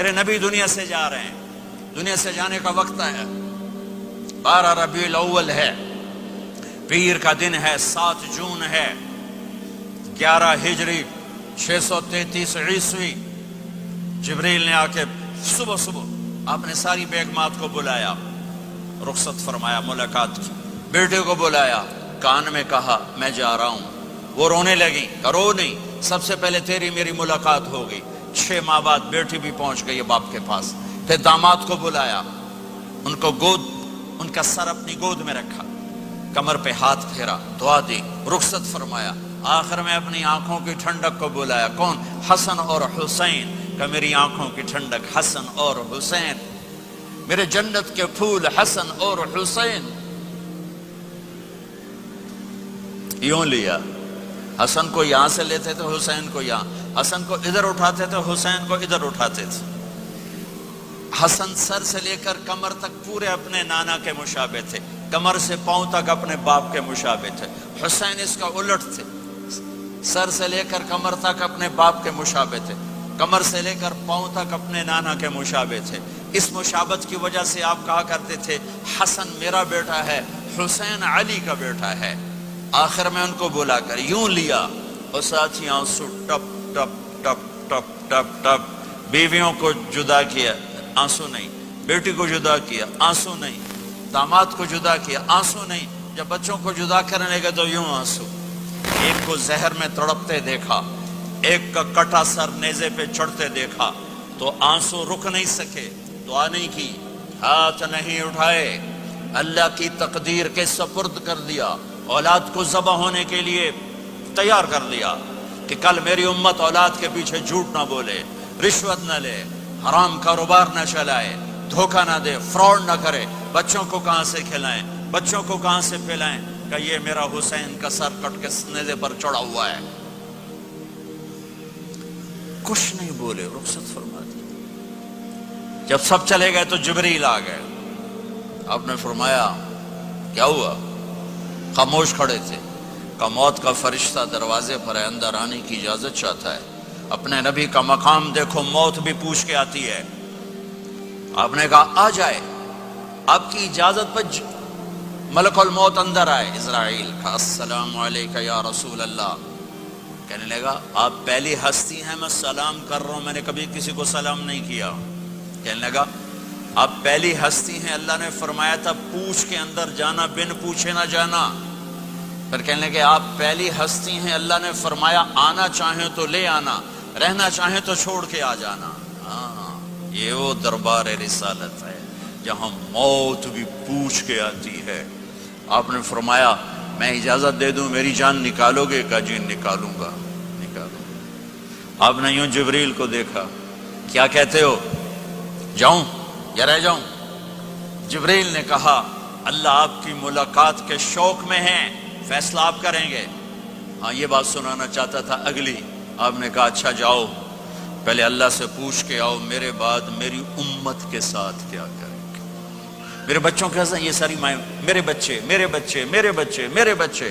میرے نبی دنیا سے جا رہے ہیں، دنیا سے جانے کا وقت ہے، 12 ربیع الاول ہے، پیر کا دن ہے، 7 جون ہے، 11 ہجری 633 عیسوی۔ جبریل نے آ کے صبح صبح آپ نے ساری بیگمات کو بلایا، رخصت فرمایا، ملاقات کی، بیٹے کو بلایا، کان میں کہا میں جا رہا ہوں۔ وہ رونے لگی، رو نہیں، سب سے پہلے تیری میری ملاقات ہوگی۔ 6 ماہ بعد بیٹی بھی پہنچ گئی باپ کے پاس۔ پھر داماد کو بلایا، ان کو ان کا سر اپنی گود میں رکھا، کمر پہ ہاتھ پھیرا، دعا دی، رخصت فرمایا۔ آخر میں اپنی آنکھوں کی ٹھنڈک کو بلایا، کون؟ حسن اور حسین، کہ میری آنکھوں کی ٹھنڈک حسن اور حسین، میرے جنت کے پھول حسن اور حسین۔ یوں لیا، حسن کو یہاں سے لیتے تھے، حسین کو یہاں، حسن کو ادھر اٹھاتے تھے، حسین کو ادھر اٹھاتے تھے۔ حسن سر سے لے کر کمر تک پورے اپنے نانا کے مشابہ تھے، کمر سے پاؤں تک اپنے باپ کے مشابہ تھے۔ حسین اس کا الٹ تھے، سر سے لے کر کمر تک اپنے باپ کے مشابہ تھے، کمر سے لے کر پاؤں تک اپنے نانا کے مشابہ تھے۔ اس مشابہت کی وجہ سے آپ کہا کرتے تھے حسن میرا بیٹا ہے، حسین علی کا بیٹا ہے۔ آخر میں ان کو بلا کر یوں لیا، اور ساتھ ہی آنسو ٹپ ٹپ ٹپ ٹپ ٹپ ٹپ۔ بیویوں کو جدا کیا، آنسو نہیں، بیٹی کو جدا کیا، آنسو نہیں، داماد کو جدا کیا، آنسو نہیں، جب بچوں کو جدا کرنے لگے تو یوں آنسو۔ ایک کو زہر میں تڑپتے دیکھا، ایک کا کٹا سر نیزے پہ چڑھتے دیکھا، تو آنسو رک نہیں سکے، دعا نہیں کی، ہاتھ نہیں اٹھائے، اللہ کی تقدیر کے سپرد کر دیا، اولاد کو ذبح ہونے کے لیے تیار کر دیا کہ کل میری امت اولاد کے پیچھے جھوٹ نہ بولے، رشوت نہ لے، حرام کاروبار نہ چلائے، دھوکہ نہ دے، فراڈ نہ کرے، بچوں کو کہاں سے کھلائیں، بچوں کو کہاں سے پلائیں، کہ یہ میرا حسین کا سر کٹ کے نیزے پر چڑھا ہوا ہے۔ کچھ نہیں بولے، رخصت فرما دی۔ جب سب چلے گئے تو جبریل آ گئے، آپ نے فرمایا کیا ہوا؟ خاموش کھڑے تھے، کہ موت کا فرشتہ دروازے پر ہے، اندر آنے کی اجازت چاہتا ہے۔ اپنے نبی کا مقام دیکھو، موت بھی پوچھ کے آتی ہے۔ آپ نے کہا آ جائے، آپ کی اجازت پر ملک الموت اندر آئے۔ اسرائیل کا السلام علیکہ یا رسول اللہ، کہنے لگا آپ پہلی ہستی ہیں، میں سلام کر رہا ہوں، میں نے کبھی کسی کو سلام نہیں کیا۔ کہنے لگا آپ پہلی ہستی ہیں، اللہ نے فرمایا تھا پوچھ کے اندر جانا، بن پوچھے نہ جانا۔ پھر کہنے لگے آپ پہلی ہستی ہیں، اللہ نے فرمایا آنا چاہیں تو لے آنا، رہنا چاہیں تو چھوڑ کے آ جانا۔ ہاں، یہ وہ دربار رسالت ہے جہاں موت بھی پوچھ کے آتی ہے۔ آپ نے فرمایا میں اجازت دے دوں میری جان نکالو گے؟ کہا جی نکالوں گا، نکالوں گا۔ آپ نے یوں جبریل کو دیکھا، کیا کہتے ہو، جاؤں یا رہ جاؤں؟ جبریل نے کہا اللہ آپ کی ملاقات کے شوق میں ہیں، فیصلہ آپ کریں گے۔ ہاں یہ بات سنانا چاہتا تھا اگلی۔ آپ نے کہا اچھا جاؤ، پہلے اللہ سے پوچھ کے آؤ میرے بعد میری امت کے ساتھ کیا کریں گے، میرے بچوں کے ساتھ۔ یہ ساری مائیں، میرے بچے میرے بچے میرے بچے میرے بچے۔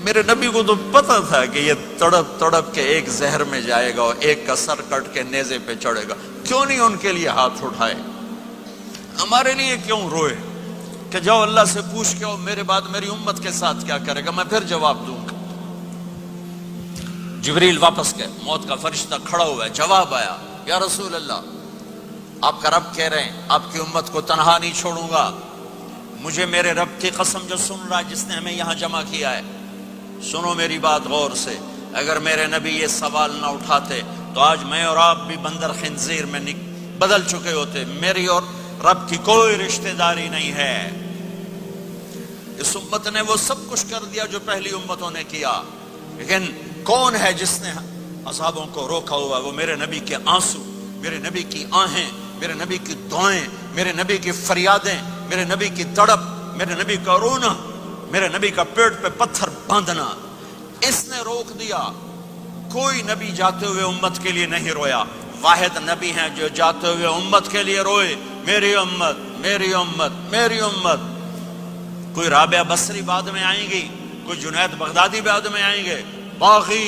میرے نبی کو تو پتا تھا کہ یہ تڑپ تڑپ کے ایک زہر میں جائے گا اور ایک کا سر کٹ کے نیزے پہ چڑھے گا، کیوں نہیں ان کے لیے ہاتھ اٹھائے؟ ہمارے لیے کیوں روئے کہ جاؤ اللہ سے پوچھ کے آؤ میرے بعد میری امت کے ساتھ کیا کرے گا، میں پھر جواب دوں گا۔ جبریل واپس گئے، موت کا فرشتہ کھڑا ہوا ہے، جواب آیا یا رسول اللہ آپ کا رب کہہ رہے ہیں آپ کی امت کو تنہا نہیں چھوڑوں گا۔ مجھے میرے رب کی قسم جو سن رہا ہے، جس نے ہمیں یہاں جمع کیا ہے، سنو میری بات غور سے، اگر میرے نبی یہ سوال نہ اٹھاتے تو آج میں اور آپ بھی بندر خنزیر میں بدل چکے ہوتے۔ میری اور رب کی کوئی رشتہ داری نہیں ہے۔ اس امت نے وہ سب کچھ کر دیا جو پہلی امتوں نے کیا، لیکن کون ہے جس نے عذابوں کو روکا ہوا؟ وہ میرے نبی کے آنسو، میرے نبی کی آہیں، میرے نبی کی دعائیں، میرے نبی کی فریادیں، میرے نبی کی تڑپ، میرے نبی کا رونا، میرے نبی کا پیٹ پہ پتھر باندھنا، اس نے روک دیا۔ کوئی نبی جاتے ہوئے امت کے لیے نہیں رویا، واحد نبی ہیں جو جاتے ہوئے امت کے لیے روئے، میری امت میری امت میری امت۔ کوئی رابعہ بصری بعد میں آئیں گی، کوئی جنید بغدادی بعد میں آئیں گے، باغی